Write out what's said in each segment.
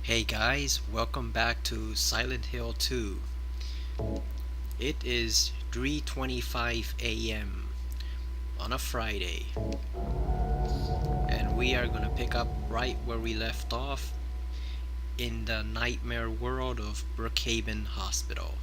Hey guys, welcome back to Silent Hill 2. It is 3:25 a.m. on a Friday, and we are gonna pick up right where we left off in the nightmare world of Brookhaven Hospital.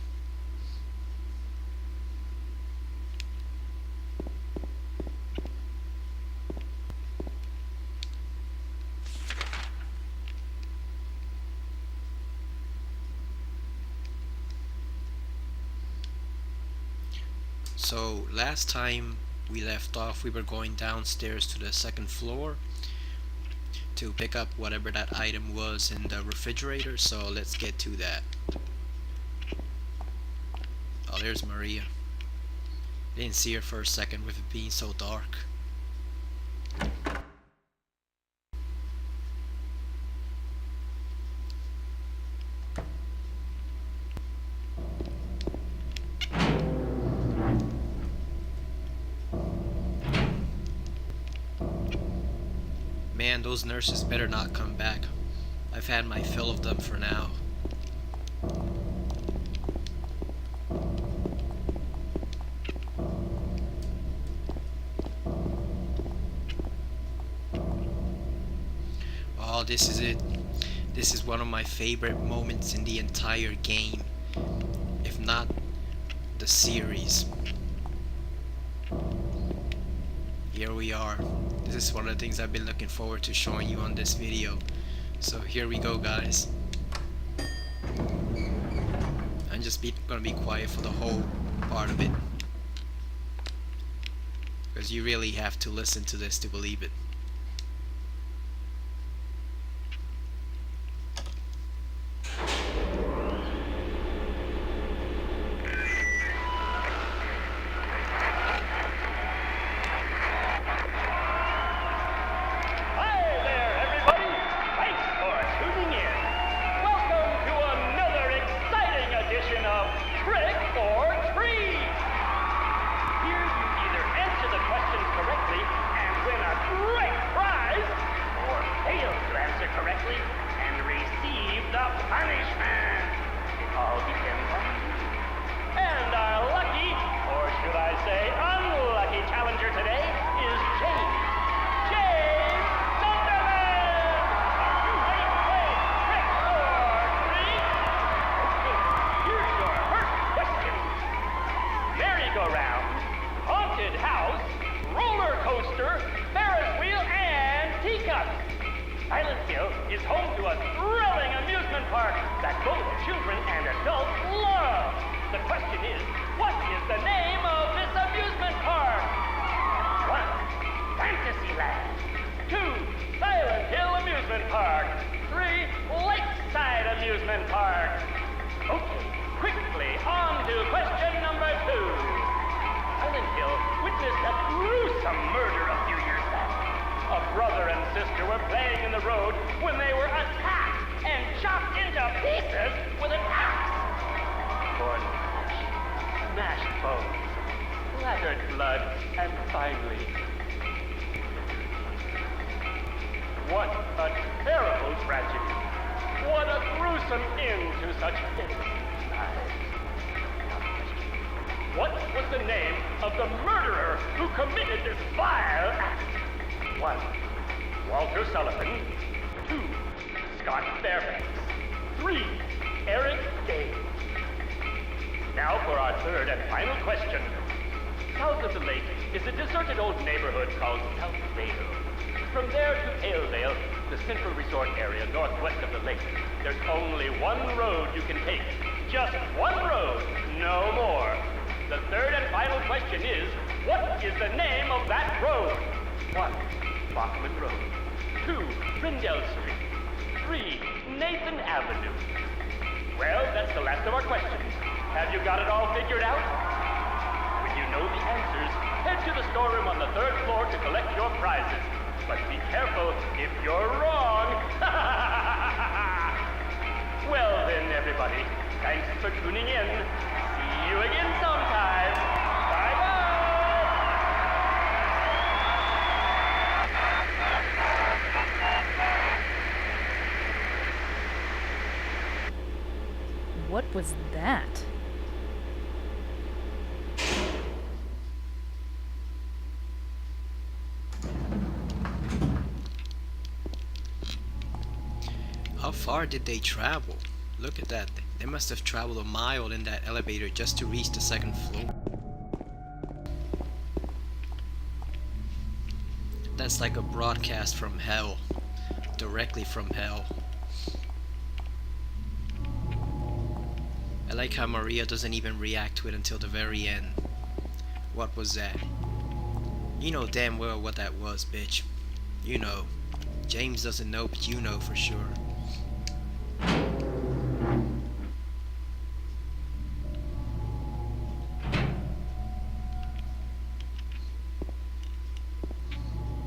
So last time we left off, we were going downstairs to the second floor to pick up whatever that item was in the refrigerator, so let's get to that. Oh, there's Maria. Didn't see her for a second with it being so dark. Man, those nurses better not come back. I've had my fill of them for now. Oh, this is it. This is one of my favorite moments in the entire game, if not the series. Here we are. This is one of the things I've been looking forward to showing you on this video. So here we go, guys. I'm just gonna be quiet for the whole part of it, because you really have to listen to this to believe it. Correctly and receive the punishment. It all depends on you. And our lucky, or should I say unlucky challenger today is James. James Sunderland! Are you ready to play trick or treat? Okay, here's your first question. Merry-go-round, haunted house, roller coaster, Ferris wheel, and teacup. Silent Hill is home to a thrilling amusement park that both children and adults love. The question is, what is the name of this amusement park? 1. Fantasyland. 2. Silent Hill Amusement Park. 3. Lakeside Amusement Park. Okay, quickly on to question number 2. Silent Hill witnessed a gruesome murder a few years back. A brother and sister were playing in the road when they were attacked and chopped into pieces with an axe. Torn flesh, smashed bones, splattered blood, and finally... What a terrible tragedy. What a gruesome end to such innocent lives. What was the name of the murderer who committed this vile act? 1. Walter Sullivan. 2. Scott Fairbanks. 3. Eric Davis. Now for our third and final question. South of the lake is a deserted old neighborhood called South Vale. From there to Aledale, the central resort area northwest of the lake, there's only one road you can take. Just one road, no more. The third and final question is, what is the name of that road? 1. Bachman Road. 2. Brindell Street. 3. Nathan Avenue. Well, that's the last of our questions. Have you got it all figured out? When you know the answers, head to the storeroom on the 3rd floor to collect your prizes. But be careful if you're wrong. Well then, everybody, thanks for tuning in. See you again sometime. Bye-bye. What was that? How far did they travel? Look at that. They must have traveled a mile in that elevator just to reach the second floor. That's like a broadcast from hell. Directly from hell. I like how Maria doesn't even react to it until the very end. What was that? You know damn well what that was, bitch. You know. James doesn't know, but you know for sure.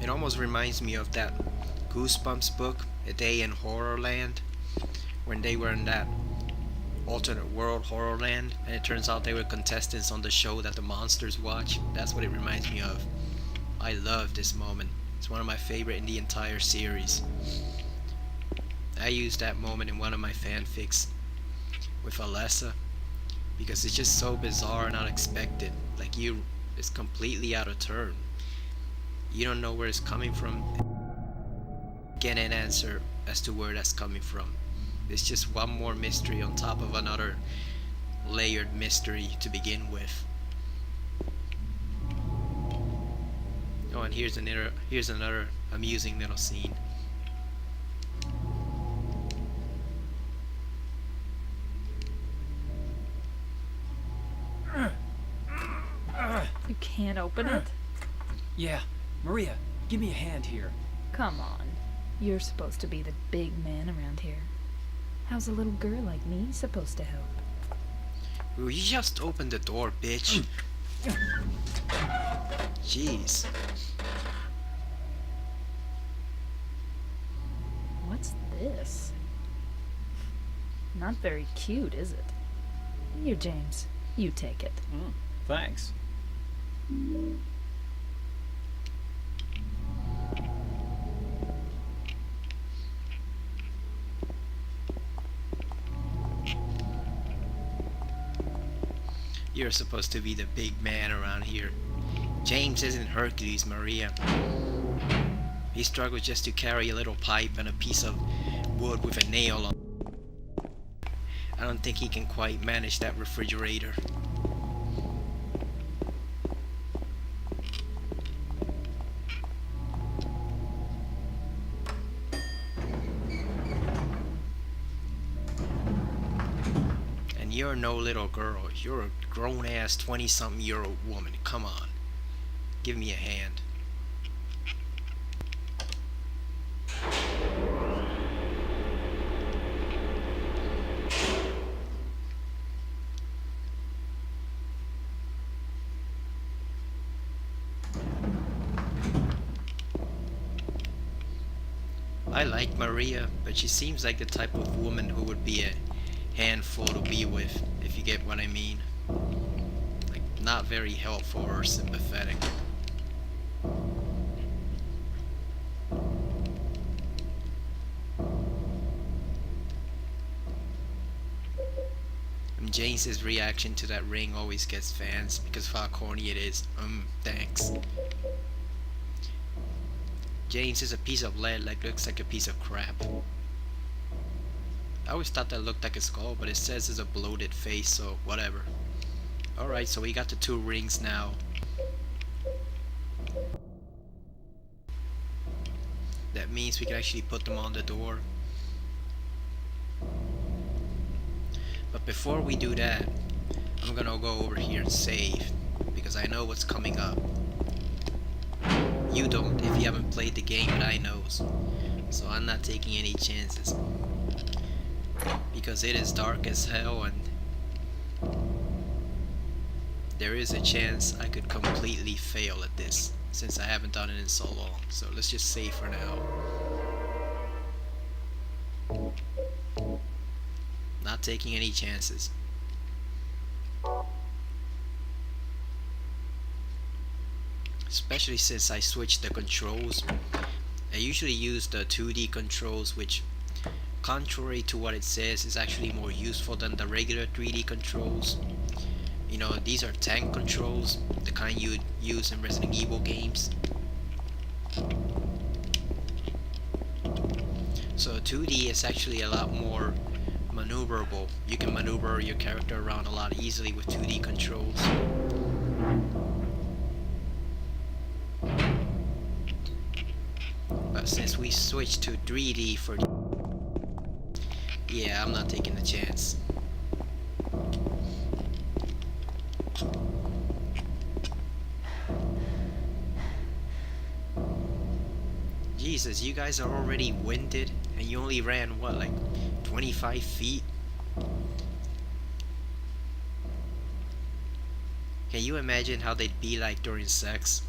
It almost reminds me of that Goosebumps book, A Day in Horrorland, when they were in that alternate world Horrorland, and it turns out they were contestants on the show that the monsters watch. That's what it reminds me of. I love this moment. It's one of my favorite in the entire series. I used that moment in one of my fanfics with Alessa because it's just so bizarre and unexpected. Like it's completely out of turn. You don't know where it's coming from. Get an answer as to where that's coming from. It's just one more mystery on top of another layered mystery to begin with. Oh, and here's another amusing little scene. You can't open it? Yeah, Maria, give me a hand here. Come on. You're supposed to be the big man around here. How's a little girl like me supposed to help? Will you just open the door, bitch? Jeez. What's this? Not very cute, is it? Here, James. You take it. Thanks. You're supposed to be the big man around here. James isn't Hercules, Maria. He struggles just to carry a little pipe and a piece of wood with a nail on. I don't think he can quite manage that refrigerator. And you're no little girl. You're a grown-ass 20-something-year-old woman. Come on. Give me a hand. I like Maria, but she seems like the type of woman who would be a handful to be with, if you get what I mean. Like, not very helpful or sympathetic. And James's reaction to that ring always gets fans because of how corny it is. Thanks. James is a piece of lead that looks like a piece of crap. I always thought that looked like a skull, but it says it's a bloated face, so whatever. Alright, so we got the 2 rings now. That means we can actually put them on the door. But before we do that, I'm gonna go over here and save, because I know what's coming up. You don't if you haven't played the game, but I know. So I'm not taking any chances. Because it is dark as hell and there is a chance I could completely fail at this since I haven't done it in so long. So let's just save for now. Not taking any chances. Especially since I switched the controls. I usually use the 2D controls, which contrary to what it says, is actually more useful than the regular 3D controls. You know, these are tank controls, the kind you'd use in Resident Evil games. So 2D is actually a lot more maneuverable. You can maneuver your character around a lot easily with 2D controls. But since we switched to 3D for... yeah, I'm not taking the chance. Jesus, you guys are already winded and you only ran, what, like 25 feet? Can you imagine how they'd be like during sex?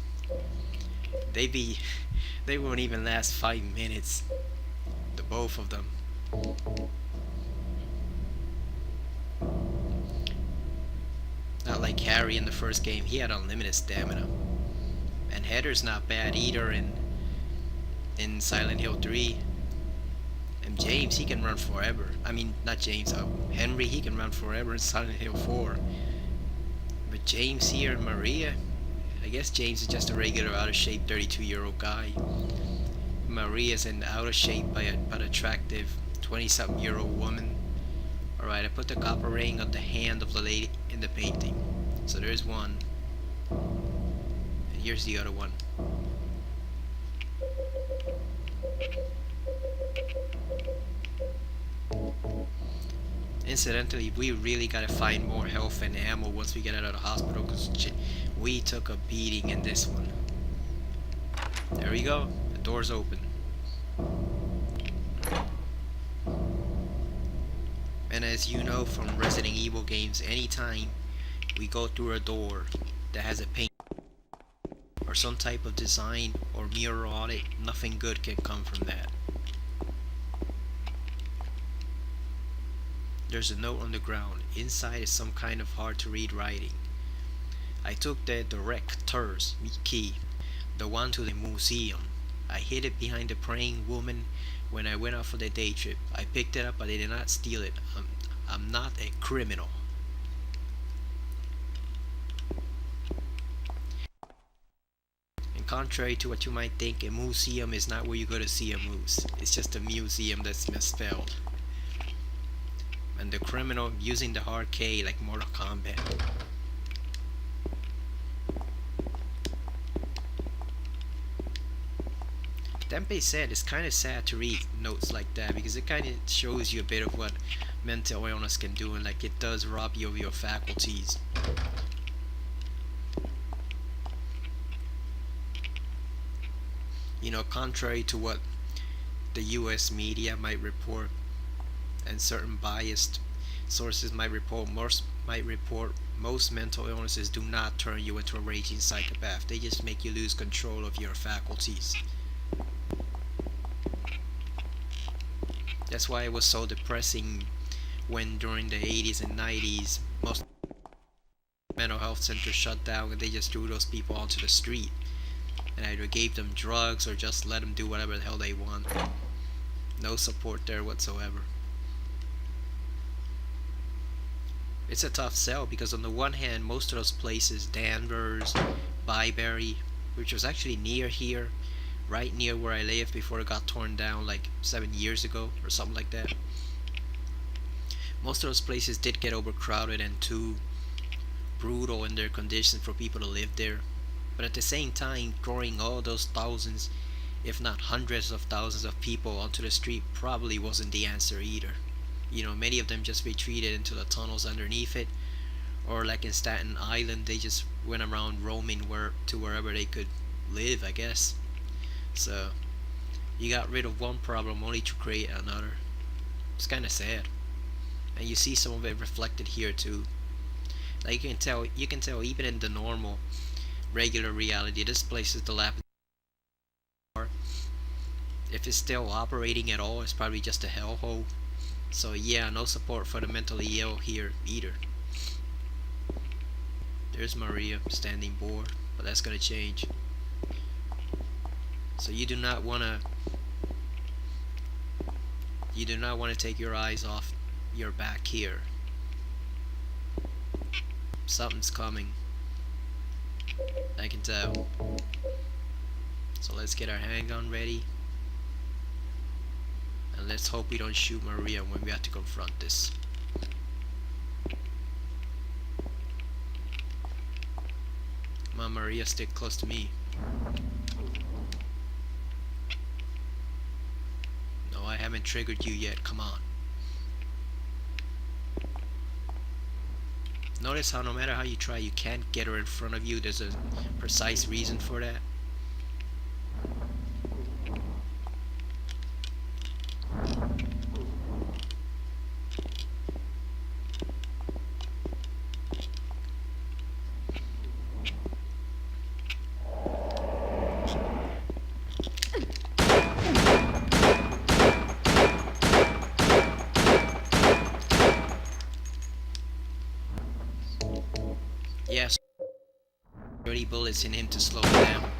They'd be... they won't even last 5 minutes. The both of them. Not like Harry in the first game, he had unlimited stamina. And Heather's not bad either in Silent Hill 3. And James, he can run forever. I mean, not James, Henry, he can run forever in Silent Hill 4. But James here and Maria, I guess James is just a regular out of shape 32-year-old guy. Maria's an out of shape but attractive 20-something-year-old woman. Alright, I put the copper ring on the hand of the lady in the painting. So there's one. And here's the other one. Incidentally, we really gotta find more health and ammo once we get out of the hospital, because we took a beating in this one. There we go. The door's open. And as you know from Resident Evil games, anytime we go through a door that has a paint or some type of design or mirror on it, nothing good can come from that. There's a note on the ground. Inside is some kind of hard to read writing. I took the director's key, the one to the museum. I hid it behind the praying woman when I went out for the day trip. I picked it up, but I did not steal it. I'm not a criminal. And contrary to what you might think, a museum is not where you go to see a moose. It's just a museum that's misspelled. And the criminal using the hard K like Mortal Kombat. Tempe said it's kind of sad to read notes like that because it kind of shows you a bit of what mental illness can do, and like it does rob you of your faculties. You know, contrary to what the US media might report and certain biased sources might report, most mental illnesses do not turn you into a raging psychopath. They just make you lose control of your faculties. That's why it was so depressing when during the 80s and 90s most mental health centers shut down and they just threw those people onto the street and either gave them drugs or just let them do whatever the hell they want. No support there whatsoever. It's a tough sell because on the one hand, most of those places, Danvers, Byberry, which was actually near here, right near where I lived before it got torn down like 7 years ago or something like that. Most of those places did get overcrowded and too brutal in their conditions for people to live there. But at the same time, throwing all those thousands, if not hundreds of thousands of people onto the street probably wasn't the answer either. You know, many of them just retreated into the tunnels underneath it, or like in Staten Island, they just went around roaming to wherever they could live, I guess. So you got rid of one problem only to create another. It's kind of sad, and you see some of it reflected here too. Like you can tell even in the normal, regular reality, this place is dilapidated. If it's still operating at all, it's probably just a hellhole. So yeah, no support for the mentally ill here either. There's Maria standing bored, but that's gonna change. So you do not wanna You do not want to take your eyes off your back here. Something's coming. I can tell. So let's get our handgun ready. And let's hope we don't shoot Maria when we have to confront this. Come on, Maria, stick close to me. No, I haven't triggered you yet. Come on. Notice how no matter how you try, you can't get her in front of you. There's a precise reason for that. Yes, 30 bullets in him to slow him down.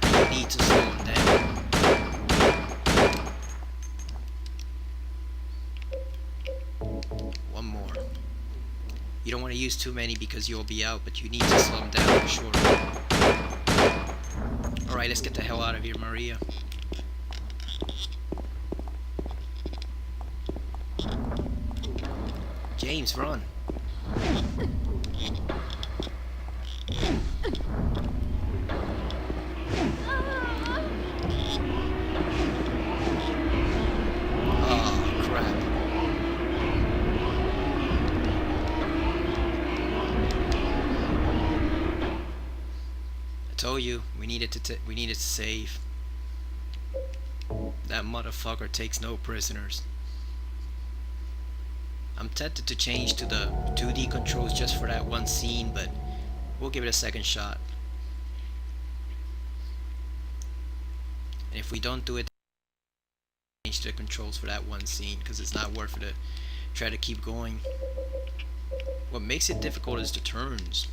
You need to slow him down. One more. You don't want to use too many because you'll be out, but you need to slow him down for sure. Alright, let's get the hell out of here, Maria. James, run. Oh, crap. I told you, we needed to save. That motherfucker takes no prisoners. I'm tempted to change to the 2D controls just for that one scene, but we'll give it a second shot. And if we don't do it, change to the controls for that one scene, because it's not worth it to try to keep going. What makes it difficult is the turns.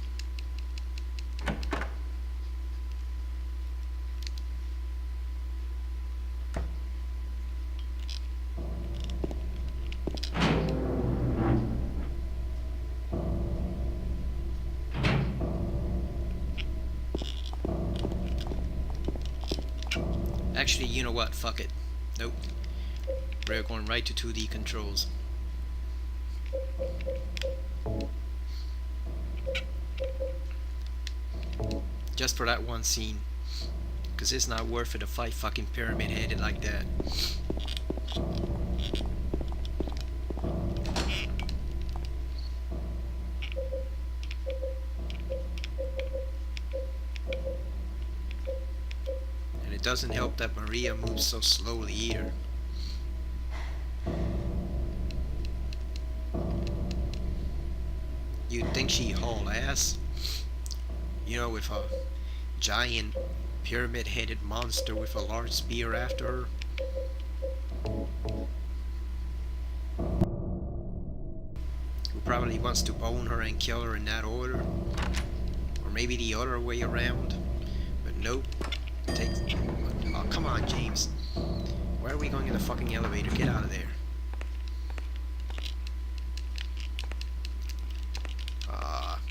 Actually, you know what? Fuck it. Nope. We're going right to 2D controls. Just for that one scene. Because it's not worth it to fight fucking pyramid headed like that. And it doesn't help that Maria moves so slowly either. You'd think she haul ass, you know, with a giant pyramid-headed monster with a large spear after her. Who probably wants to own her and kill her in that order. Or maybe the other way around. But nope. Takes. Oh, come on, James. Why are we going in the fucking elevator? Get out of there.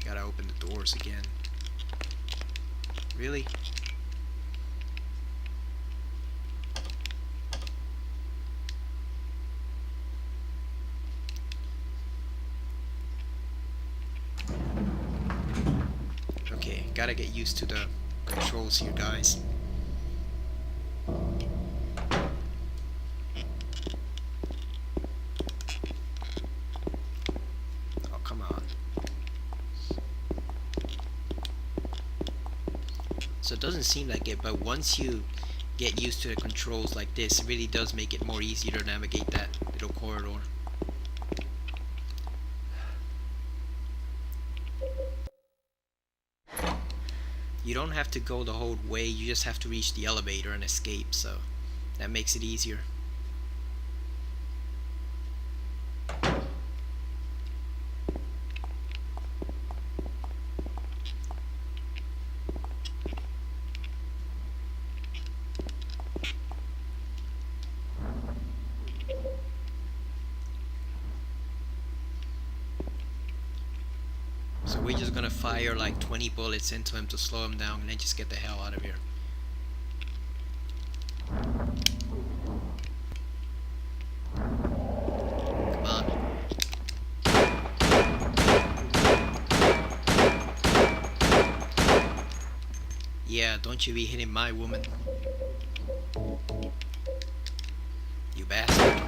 Gotta open the doors again. Really? Okay, gotta get used to the controls here, guys. Oh, come on. So it doesn't seem like it, but once you get used to the controls like this, it really does make it more easier to navigate that little corridor. You don't have to go the whole way, you just have to reach the elevator and escape, so that makes it easier. we're just gonna fire like 20 bullets into him to slow him down and then just get the hell out of here. Come on. Yeah, don't you be hitting my woman. You bastard.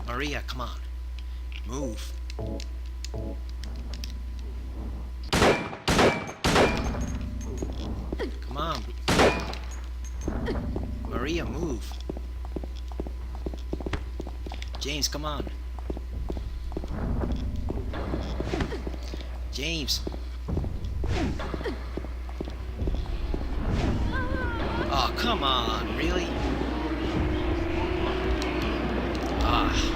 Maria, come on. Move. Come on. Maria, move. James, come on. James. Oh, come on. Really? Ah.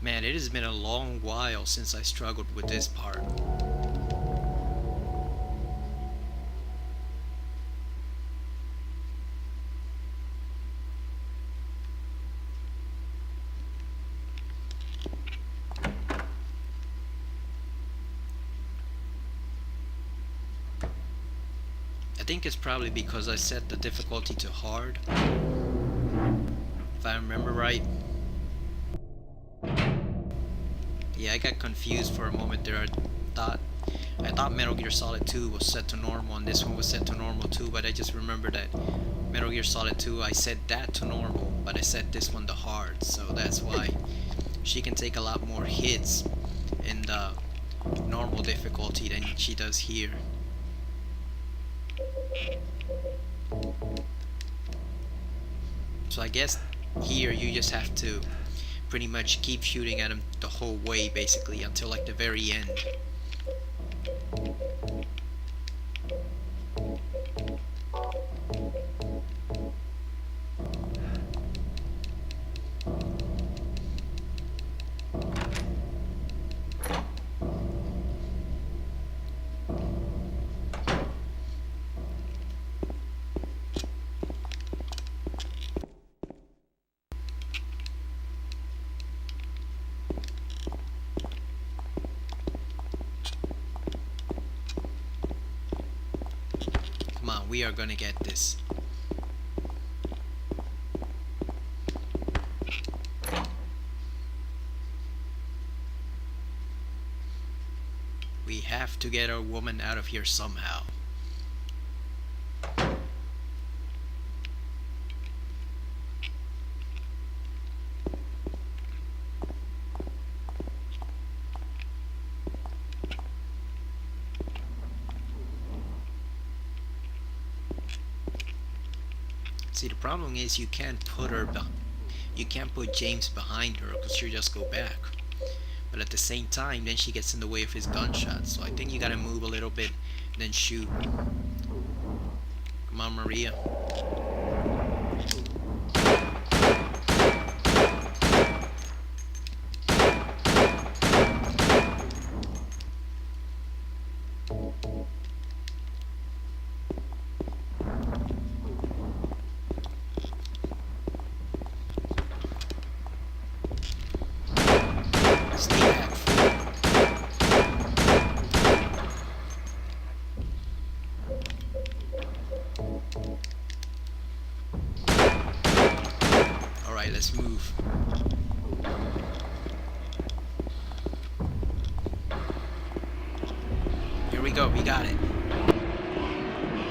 Man, it has been a long while since I struggled with this part. I think it's probably because I set the difficulty to hard, if I remember right. Yeah, I got confused for a moment there. I thought Metal Gear Solid 2 was set to normal and this one was set to normal too, but I just remembered that Metal Gear Solid 2 I set that to normal, but I set this one to hard, so that's why she can take a lot more hits in the normal difficulty than she does here. So I guess here you just have to pretty much keep shooting at him the whole way basically until like the very end. Come on, we are gonna get this. We have to get our woman out of here somehow. See, the problem is you can't put James behind her because she'll just go back. But at the same time, then she gets in the way of his gunshots. So I think you gotta move a little bit, then shoot. Come on, Maria. Stay back. Alright, let's move. Here we go, we got it.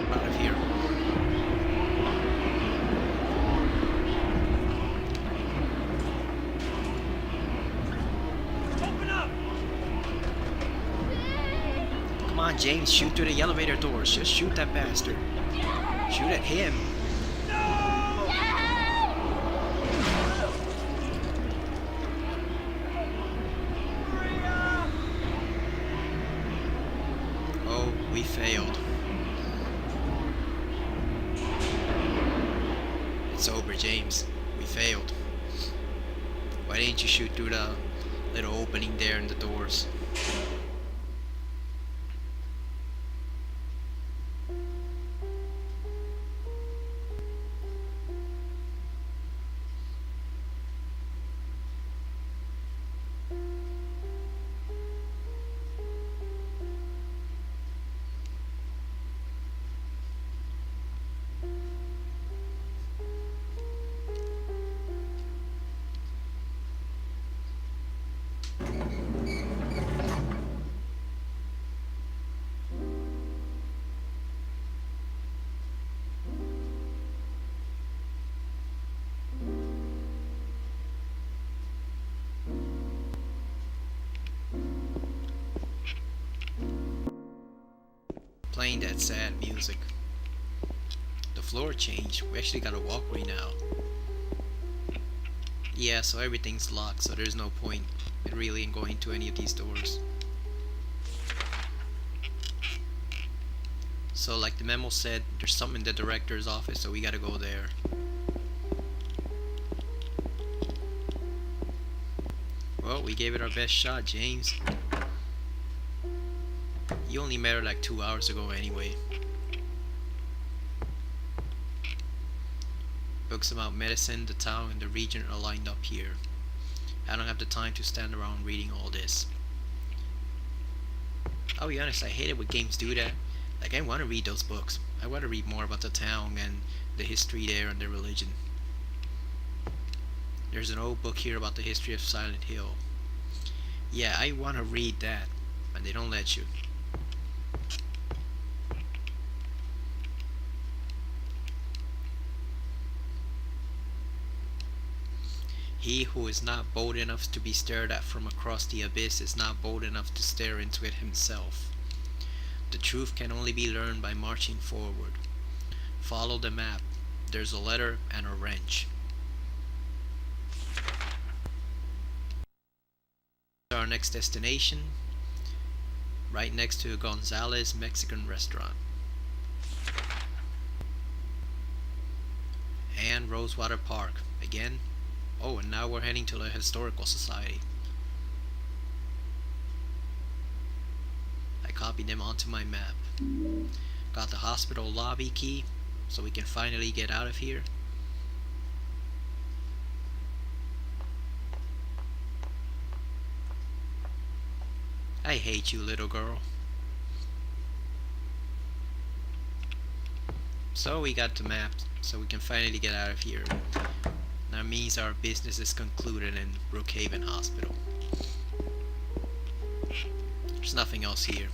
We're out of here. Come on, James, shoot through the elevator doors. Just shoot that bastard. Shoot at him. Oh, we failed. It's over, James. We failed. Why didn't you shoot through the little opening there in the doors. Playing that sad music. The floor changed. We actually got a walkway now. Yeah, so everything's locked, so there's no point in really going to any of these doors. So like the memo said, there's something in the director's office, so we gotta go there. Well, we gave it our best shot, James. You only met her like 2 hours ago anyway. Books about medicine, the town, and the region are lined up here. I don't have the time to stand around reading all this. I'll be honest, I hate it when games do that. Like, I want to read those books. I want to read more about the town and the history there and the religion. There's an old book here about the history of Silent Hill. Yeah, I want to read that, but they don't let you. He who is not bold enough to be stared at from across the abyss is not bold enough to stare into it himself. The truth can only be learned by marching forward. Follow the map. There's a letter and a wrench. Our next destination, right next to a Gonzalez Mexican restaurant. And Rosewater Park. Again. Oh, and now we're heading to the Historical Society. I copied them onto my map. Got the hospital lobby key, so we can finally get out of here. I hate you, little girl. So we got the map, so we can finally get out of here. That means our business is concluded in Brookhaven Hospital. There's nothing else here.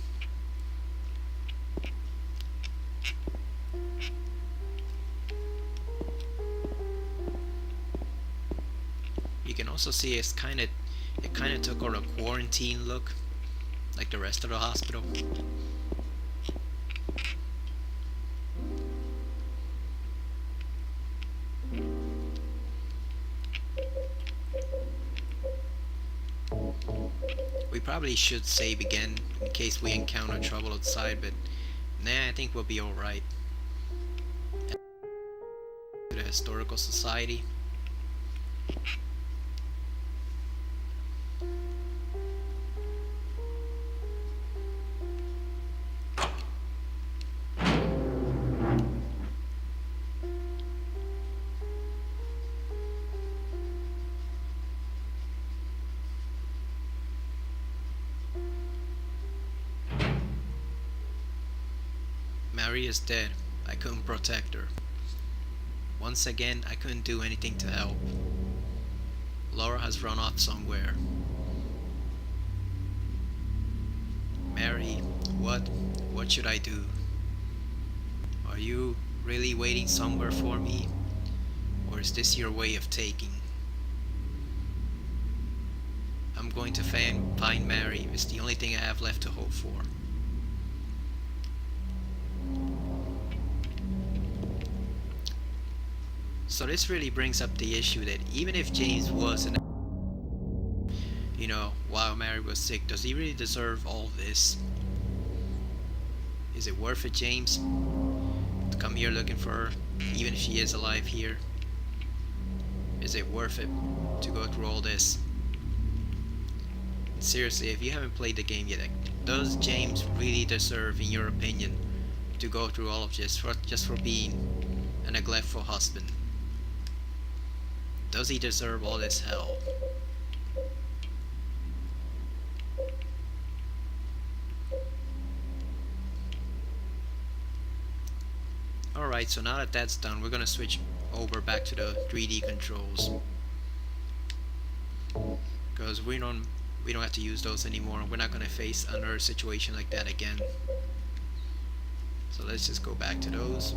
You can also see it kind of took on a quarantine look, like the rest of the hospital. We probably should save again in case we encounter trouble outside, but nah, I think we'll be alright. To the Historical Society. Mary is dead. I couldn't protect her. Once again, I couldn't do anything to help. Laura has run off somewhere. Mary, what should I do? Are you really waiting somewhere for me? Or is this your way of taking? I'm going to find Mary. It's the only thing I have left to hope for. So this really brings up the issue that even if James was while Mary was sick, does he really deserve all this? Is it worth it, James, to come here looking for her, even if she is alive here? Is it worth it to go through all this? Seriously, if you haven't played the game yet, does James really deserve, in your opinion, to go through all of this just for being a neglectful husband? Does he deserve all this hell? Alright, so now that that's done, we're gonna switch over back to the 3D controls. Because we don't have to use those anymore. We're not gonna face another situation like that again. So let's just go back to those.